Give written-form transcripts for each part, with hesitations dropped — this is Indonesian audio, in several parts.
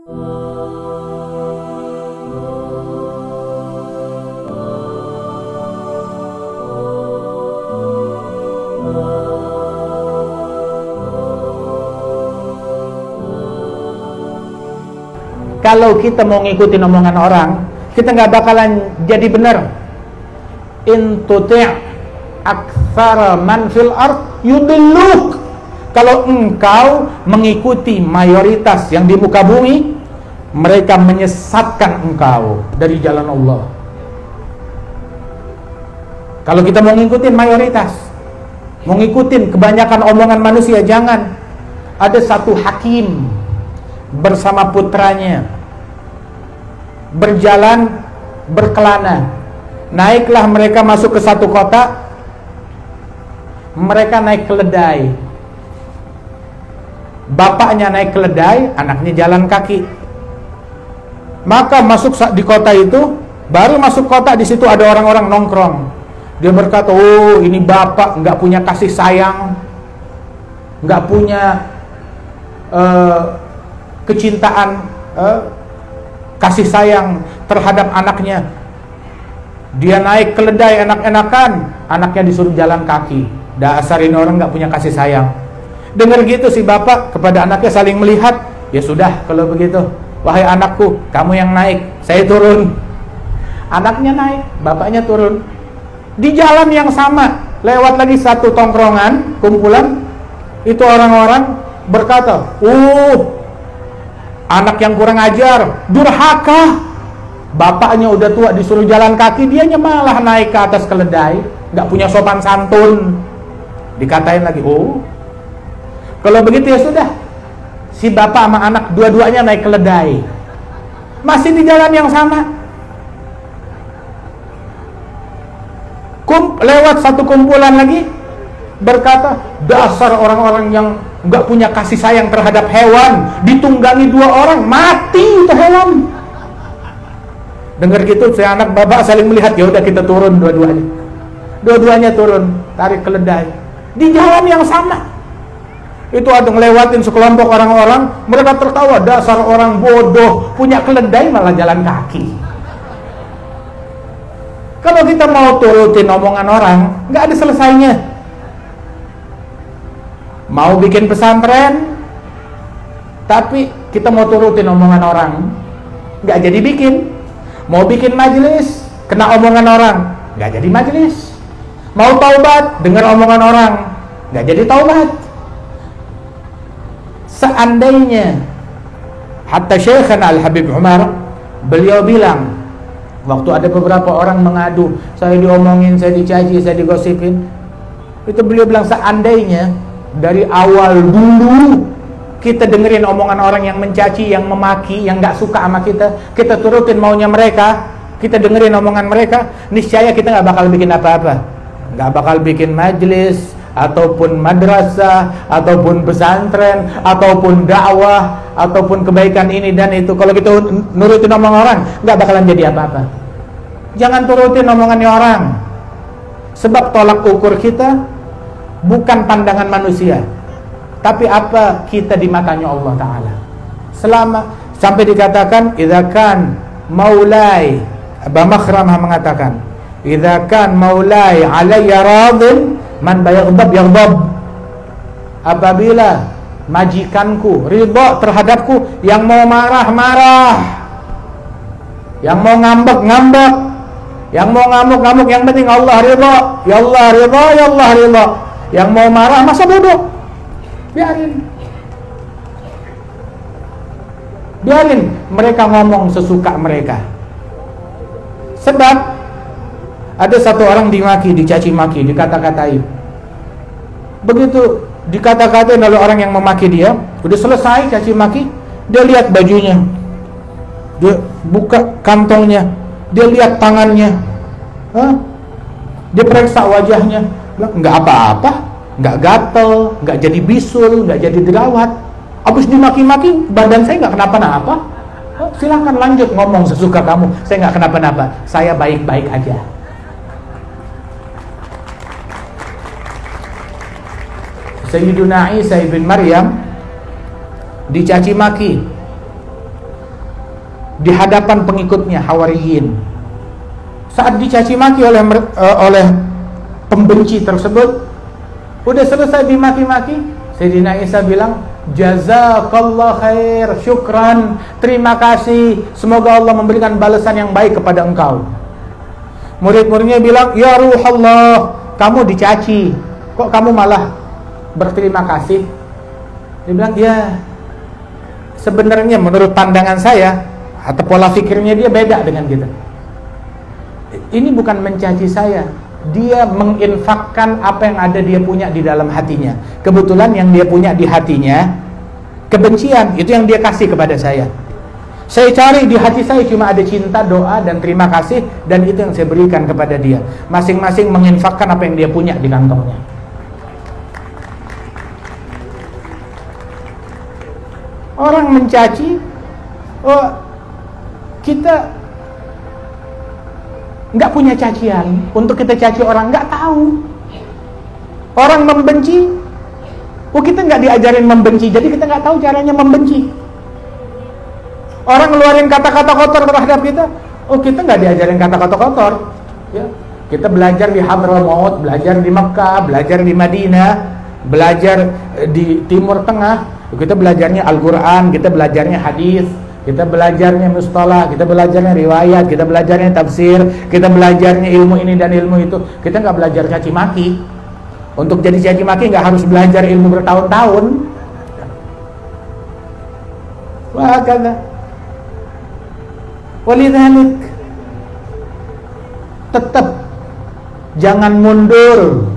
Kalau kita mau ngikutin omongan orang, kita nggak bakalan jadi benar. In tuti' aktsara man fil ard yudilluk. Kalau engkau mengikuti mayoritas yang di muka bumi, mereka menyesatkan engkau dari jalan Allah. Kalau kita mau ngikutin mayoritas, mau ngikutin kebanyakan omongan manusia, jangan. Ada satu hakim bersama putranya berjalan berkelana. Naiklah mereka masuk ke satu kota. Mereka naik keledai. Bapaknya naik keledai, anaknya jalan kaki. Maka masuk di kota itu, baru masuk kota, di situ ada orang-orang nongkrong. Dia berkata, oh ini bapak nggak punya kasih sayang, nggak punya kecintaan, kasih sayang terhadap anaknya. Dia naik keledai enak-enakan, anaknya disuruh jalan kaki. Dasar ini orang nggak punya kasih sayang. Dengar gitu si bapak kepada anaknya, saling melihat. Ya sudah kalau begitu, wahai anakku, kamu yang naik, saya turun. Anaknya naik, bapaknya turun. Di jalan yang sama, lewat lagi satu tongkrongan, kumpulan. Itu orang-orang berkata, anak yang kurang ajar, durhaka. Bapaknya udah tua disuruh jalan kaki, dianya malah naik ke atas keledai, nggak punya sopan santun. Dikatain lagi, kalau begitu ya sudah, si bapak sama anak dua-duanya naik keledai, masih di jalan yang sama. Lewat satu kumpulan lagi, berkata, dasar orang-orang yang nggak punya kasih sayang terhadap hewan, ditunggangi dua orang, mati itu hewan. Dengar gitu, si anak bapak saling melihat, ya udah kita turun dua-duanya. Dua-duanya turun, tarik keledai di jalan yang sama. Itu ada ngelewatin sekelompok orang-orang, mereka tertawa, dasar orang bodoh, punya keledai malah jalan kaki. Kalau kita mau turutin omongan orang, nggak ada selesainya. Mau bikin pesantren, tapi kita mau turutin omongan orang, nggak jadi bikin. Mau bikin majelis, kena omongan orang, nggak jadi majelis. Mau taubat, dengar omongan orang, nggak jadi taubat. Seandainya, hatta Syekhana Al-Habib Umar, beliau bilang, waktu ada beberapa orang mengadu, saya diomongin, saya dicaci, saya digosipin, itu beliau bilang, seandainya dari awal dulu kita dengerin omongan orang yang mencaci, yang memaki, yang gak suka sama kita turutin maunya mereka, kita dengerin omongan mereka, niscaya kita gak bakal bikin apa-apa. Gak bakal bikin majelis, ataupun madrasah, ataupun pesantren, ataupun dakwah, ataupun kebaikan ini dan itu. Kalau kita nurutin omongan orang, gak bakalan jadi apa-apa. Jangan turutin omongannya orang, sebab tolak ukur kita bukan pandangan manusia, tapi apa kita di matanya Allah Ta'ala. Sampai dikatakan, idza kan maulai, Aba Makhramah mengatakan, idza kan maulai alayya radin man baghdab yaghdab. Apabila majikanku ridha terhadapku, yang mau marah marah, yang mau ngambek ngambek, yang mau ngamuk ngamuk, yang penting Allah ridha, ya Allah ridha, ya Allah ridha. Yang mau marah masa bodoh, biarin mereka ngomong sesuka mereka. Sebab ada satu orang dimaki, dicaci maki, dikata-katain. Begitu dikata-katain oleh orang yang memaki dia, udah selesai caci maki, dia lihat bajunya, dia buka kantongnya, dia lihat tangannya, dia periksa wajahnya, bilang nggak apa-apa, nggak gatel, nggak jadi bisul, nggak jadi jerawat. Habis dimaki-maki, badan saya nggak kenapa-napa. Silakan lanjut ngomong sesuka kamu, saya nggak kenapa-napa, saya baik-baik aja. Sayyiduna Isa ibn Maryam dicaci maki, di hadapan pengikutnya Hawariyin. Saat dicaci maki oleh pembenci tersebut, udah selesai dimaki-maki, Sayyidina Isa bilang, jazakallah khair, syukran, terima kasih, semoga Allah memberikan balasan yang baik kepada engkau. Murid-muridnya bilang, ya Ruhallah, kamu dicaci, kok kamu malah berterima kasih? Dia bilang, ya sebenarnya menurut pandangan saya atau pola pikirnya dia beda dengan kita. Ini bukan mencaci saya, dia menginfakkan apa yang ada dia punya di dalam hatinya. Kebetulan yang dia punya di hatinya kebencian, itu yang dia kasih kepada saya. Saya cari di hati saya cuma ada cinta, doa, dan terima kasih, dan itu yang saya berikan kepada dia. Masing-masing menginfakkan apa yang dia punya di kantongnya. Orang mencaci, oh, kita nggak punya cacian untuk kita caci orang, nggak tahu. Orang membenci, oh kita nggak diajarin membenci, jadi kita nggak tahu caranya membenci. Orang ngeluarin kata-kata kotor terhadap kita, oh kita nggak diajarin kata-kata kotor. Ya, kita belajar di Hadramaut, belajar di Mekah, belajar di Madinah, belajar di Timur Tengah. Kita belajarnya Al-Quran, kita belajarnya hadis, kita belajarnya mustalah, kita belajarnya riwayat, kita belajarnya tafsir, kita belajarnya ilmu ini dan ilmu itu. Kita nggak belajar caci maki. Untuk jadi caci maki nggak harus belajar ilmu bertahun-tahun. Wah kata, walidhalik, tetap jangan mundur.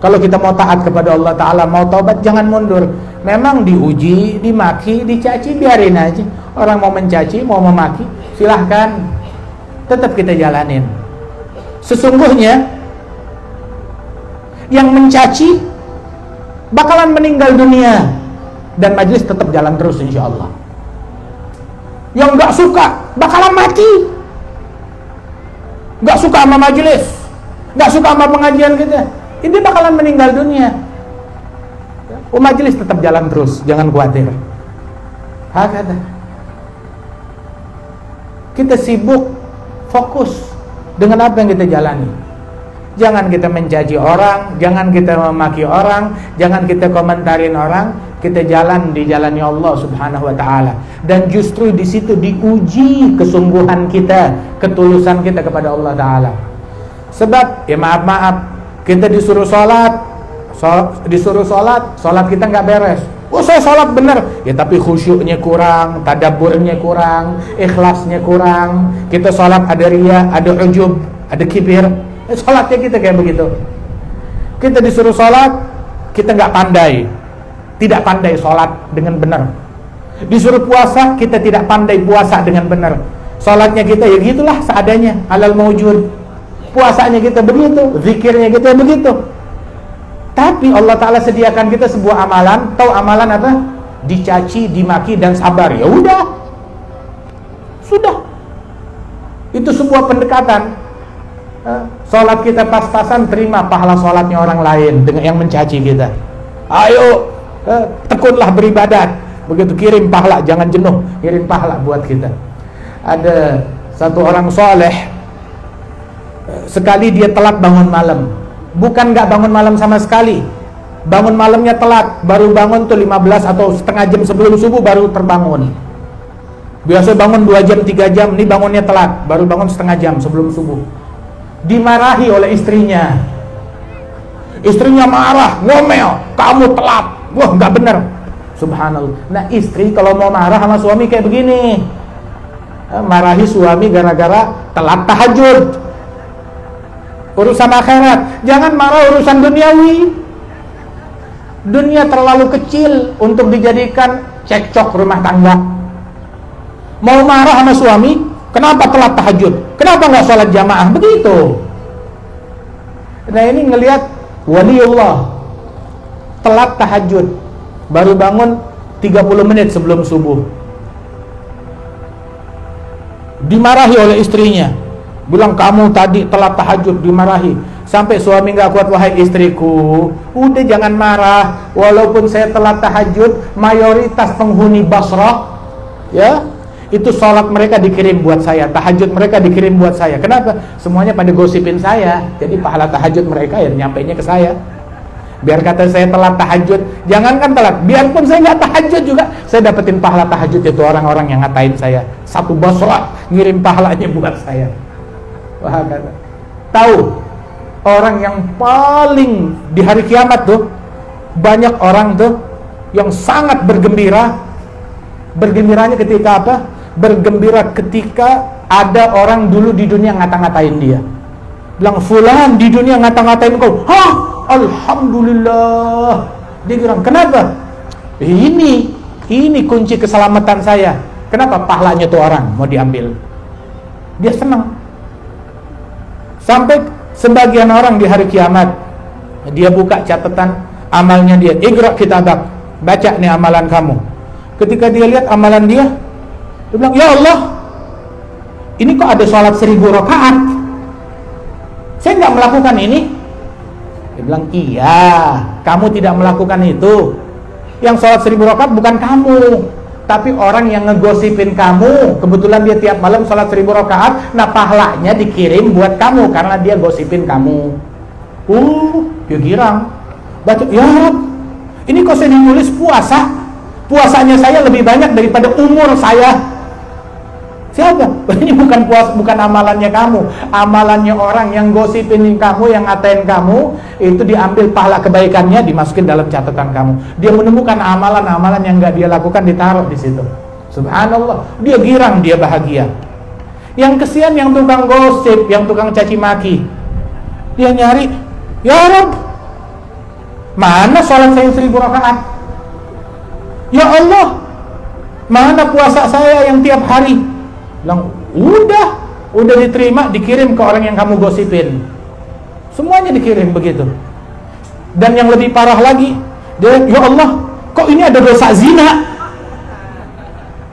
Kalau kita mau taat kepada Allah Ta'ala, mau taubat, jangan mundur. Memang diuji, dimaki, dicaci, biarin aja. Orang mau mencaci, mau memaki, silahkan. Tetap kita jalanin. Sesungguhnya yang mencaci bakalan meninggal dunia, dan majelis tetap jalan terus insya Allah. Yang gak suka bakalan mati, gak suka sama majelis, gak suka sama pengajian kita, ini bakalan meninggal dunia. Majelis tetap jalan terus, jangan khawatir. Hakada. Kita sibuk, fokus dengan apa yang kita jalani. Jangan kita mencaci orang, jangan kita memaki orang, jangan kita komentarin orang. Kita jalan di jalannya Allah Subhanahu wa Ta'ala, dan justru di situ diuji kesungguhan kita, ketulusan kita kepada Allah Ta'ala. Sebab ya maaf, kita disuruh sholat, sholat kita nggak beres. Oh saya sholat bener, ya tapi khusyuknya kurang, tadaburnya kurang, ikhlasnya kurang. Kita sholat ada riya, ada ujub, ada kibir. Sholatnya kita kayak begitu. Kita disuruh sholat, kita nggak pandai, tidak pandai sholat dengan benar. Disuruh puasa, kita tidak pandai puasa dengan benar. Sholatnya kita ya gitulah seadanya, alal mawjud. Puasanya kita begitu, zikirnya kita begitu. Tapi Allah Ta'ala sediakan kita sebuah amalan. Tahu amalan apa? Dicaci, dimaki, dan sabar. Ya udah, sudah. Itu sebuah pendekatan. Sholat kita pas-pasan, terima pahala sholatnya orang lain dengan yang mencaci kita. Ayo, tekunlah beribadat. Begitu kirim pahala, jangan jenuh, kirim pahala buat kita. Ada satu orang soleh, sekali dia telat bangun malam. Bukan nggak bangun malam sama sekali, bangun malamnya telat, baru bangun tuh 15 atau setengah jam sebelum subuh baru terbangun. Biasa bangun 2 jam 3 jam, ini bangunnya telat, baru bangun setengah jam sebelum subuh. Dimarahi oleh istrinya. Istrinya marah, ngomel, kamu telat, wah nggak bener. Subhanallah. Nah istri kalau mau marah sama suami kayak begini, marahi suami gara-gara telat tahajud, urusan akhirat. Jangan marah urusan duniawi. Dunia terlalu kecil untuk dijadikan cekcok rumah tangga. Mau marah sama suami, kenapa telat tahajud, kenapa nggak sholat jamaah, begitu. Nah ini ngelihat waliullah telat tahajud, baru bangun 30 menit sebelum subuh, dimarahi oleh istrinya, bilang kamu tadi telat tahajud, dimarahi. Sampai suami nggak kuat, wahai istriku, udah jangan marah, walaupun saya telat tahajud, mayoritas penghuni Basrah ya Itu sholat mereka dikirim buat saya, tahajud mereka dikirim buat saya. Kenapa? Semuanya pada gosipin saya. Jadi pahala tahajud mereka ya nyampainya ke saya. Biar kata saya telat tahajud, jangankan telat, biarpun saya nggak tahajud juga, saya dapetin pahala tahajud. Itu orang-orang yang ngatain saya, satu bos sholat ngirim pahalanya buat saya. Wah, kata. Tahu orang yang paling di hari kiamat tuh, banyak orang tuh yang sangat bergembira. Bergembiranya ketika apa? Bergembira ketika ada orang dulu di dunia ngata-ngatain dia, bilang fulan di dunia ngata-ngatain kau. Hah, alhamdulillah. Dia bilang kenapa? Ini kunci keselamatan saya. Kenapa? Pahalanya tuh orang mau diambil. Dia senang. Sampai sebagian orang di hari kiamat, dia buka catatan amalnya dia, iqra kitabak, baca nih amalan kamu. Ketika dia lihat amalan dia bilang, ya Allah, ini kok ada sholat 1000 rakaat, saya nggak melakukan ini. Dia bilang, iya, kamu tidak melakukan itu. Yang sholat 1000 rakaat bukan kamu, tapi orang yang ngegosipin kamu. Kebetulan dia tiap malam sholat 1000 rakaat, nah pahalanya dikirim buat kamu karena dia gosipin kamu. Dia girang, baca, ya Rab, ini kok saya ditulis puasa, puasanya saya lebih banyak daripada umur saya. Siapa? Ini bukan puasa, bukan amalannya kamu, amalannya orang yang gosipin kamu, yang ngatain kamu. Itu diambil pahala kebaikannya, dimasukin dalam catatan kamu. Dia menemukan amalan-amalan yang nggak dia lakukan, ditaruh di situ. Subhanallah, dia girang, dia bahagia. Yang kesian yang tukang gosip, yang tukang caci maki, dia nyari, ya Rabb, mana sholat saya 1000 rakaat? Ya Allah, mana puasa saya yang tiap hari? Bilang, udah diterima, dikirim ke orang yang kamu gosipin. Semuanya dikirim begitu. Dan yang lebih parah lagi, dia, ya Allah, kok ini ada dosa zina?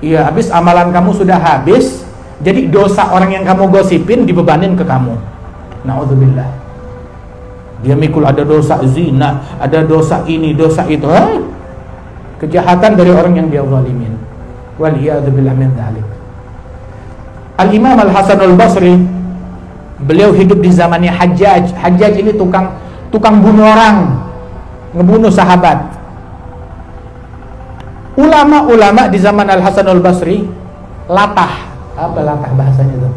Iya, habis amalan kamu sudah habis, jadi dosa orang yang kamu gosipin dibebanin ke kamu. Na'udzubillah. Dia mikul ada dosa zina, ada dosa ini, dosa itu. Kejahatan dari orang yang dia zalimin. Waliyadzubillah min dzalik. Al-Imam Al-Hasan Al-Basri, beliau hidup di zamannya Hajjaj. Hajjaj ini tukang bunuh orang, ngebunuh sahabat. Ulama-ulama di zaman Al-Hasan Al-Basri latah. Apa latah bahasanya itu?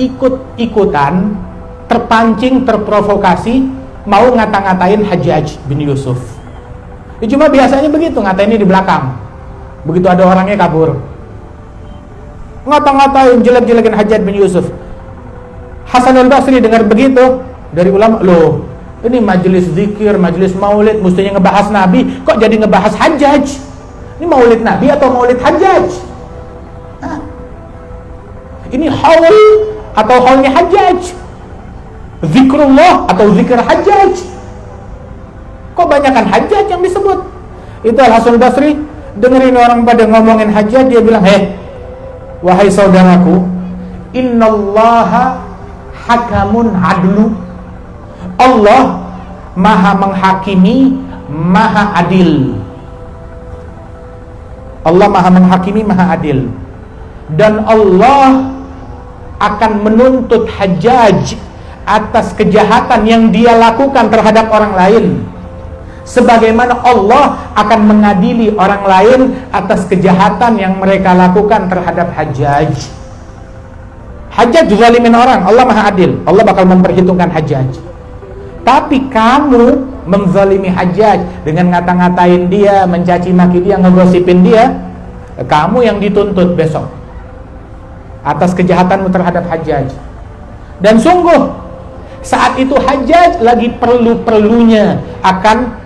Ikut-ikutan, terpancing, terprovokasi, mau ngata-ngatain Hajjaj bin Yusuf. Cuma biasanya begitu, ngatainnya di belakang. Begitu ada orangnya kabur, ngata-ngatain, jelek-jelekin Hajjaj bin Yusuf. Hasan al-Basri dengar begitu dari ulama, loh, ini majelis zikir, majelis maulid, mestinya ngebahas Nabi, kok jadi ngebahas Hajjaj? Ini maulid Nabi atau maulid Hajjaj? Ini haul atau haulnya Hajjaj? Zikrullah atau zikir Hajjaj? Kok banyakan Hajjaj yang disebut? Itu Al-Hasan Basri dengerin orang pada ngomongin Hajjaj, dia bilang, wahai saudaraku, innallaha hakamun adlu. Allah maha menghakimi, maha adil. Allah maha menghakimi, maha adil. Dan Allah akan menuntut Hajjaj atas kejahatan yang dia lakukan terhadap orang lain, sebagaimana Allah akan mengadili orang lain atas kejahatan yang mereka lakukan terhadap Hajjaj. Hajjaj zalimin orang, Allah maha adil, Allah bakal memperhitungkan Hajjaj. Tapi kamu menzalimi Hajjaj dengan ngata-ngatain dia, mencaci maki dia, ngegosipin dia, kamu yang dituntut besok atas kejahatanmu terhadap Hajjaj. Dan sungguh saat itu Hajjaj lagi perlu-perlunya akan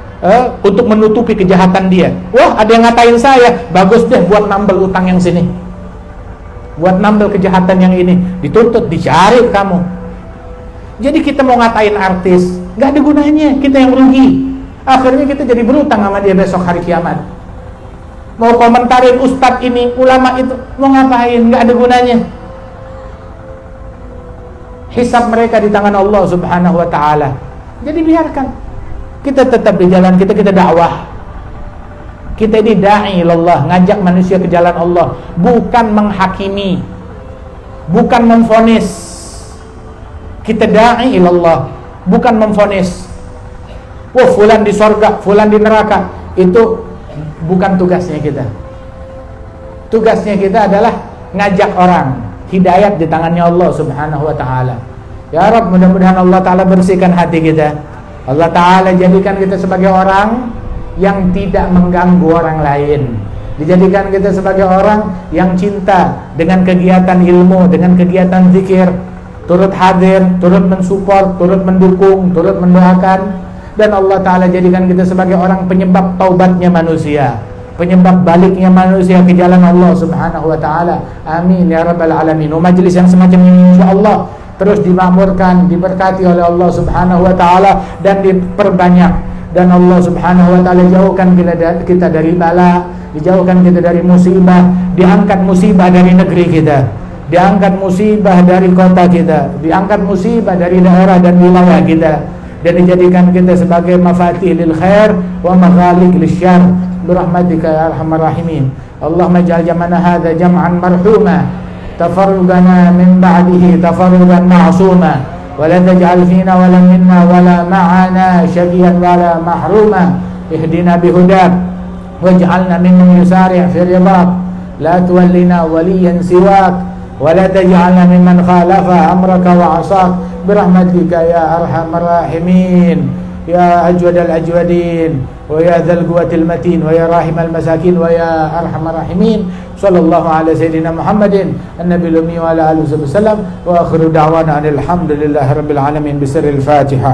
untuk menutupi kejahatan dia. Wah, ada yang ngatain saya, bagus deh buat nambel utang yang sini, buat nambel kejahatan yang ini, dituntut, dicari kamu. Jadi kita mau ngatain artis, nggak ada gunanya, kita yang rugi. Akhirnya kita jadi berutang sama dia besok hari kiamat. Mau komentarin ustadz ini, ulama itu, mau ngapain, nggak ada gunanya. Hisab mereka di tangan Allah Subhanahu wa ta'ala. Jadi biarkan kita tetap di jalan kita dakwah. Kita ini da'i ilallah, ngajak manusia ke jalan Allah, bukan menghakimi, bukan memvonis. Kita da'i ilallah, bukan memvonis. Wah, fulan di sorga, fulan di neraka. Itu bukan tugasnya kita. Tugasnya kita adalah ngajak orang. Hidayat di tangannya Allah subhanahu wa ta'ala. Ya Rabb, mudah-mudahan Allah ta'ala bersihkan hati kita. Allah ta'ala jadikan kita sebagai orang yang tidak mengganggu orang lain. Dijadikan kita sebagai orang yang cinta dengan kegiatan ilmu, dengan kegiatan zikir, turut hadir, turut mensupport, turut mendukung, turut mendoakan. Dan Allah Ta'ala jadikan kita sebagai orang penyebab taubatnya manusia, penyebab baliknya manusia ke jalan Allah Subhanahu wa Ta'ala. Amin ya rabbal alamin. Majlis yang semacam ini insyaallah terus dimakmurkan, diberkati oleh Allah Subhanahu wa Ta'ala dan diperbanyak. Dan Allah Subhanahu wa ta'ala jauhkan kita dari bala, dijauhkan kita dari musibah, diangkat musibah dari negeri kita, diangkat musibah dari kota kita, diangkat musibah dari daerah dan wilayah kita, dan dijadikan kita sebagai mafatih lil khair wa maghaliq lisyarr birahmatika ya arhamar rahimin. Allahumma ij'al jam'ana hadza jam'an marhuma, tafarrugana min ba'dihi tafarrugan ma'suma. ولا تجعل فينا ولا منا ولا معنا شقيا ولا محروما. اهدنا بهداك واجعلنا ممن يسارع في رضاك. لا تولنا وليا سواك ولا تجعلنا ممن خالف أمرك وعصاك برحمتك يا أرحم الراحمين يا أجود الأجودين ويا ذا القوة المتين ويا راحم المساكين ويا أرحم الراحمين. صلى الله على سيدنا محمد النبي الأمي وعلى آله وصحبه وسلم وآخر دعوانا أن الحمد لله رب العالمين بسر الفاتحة.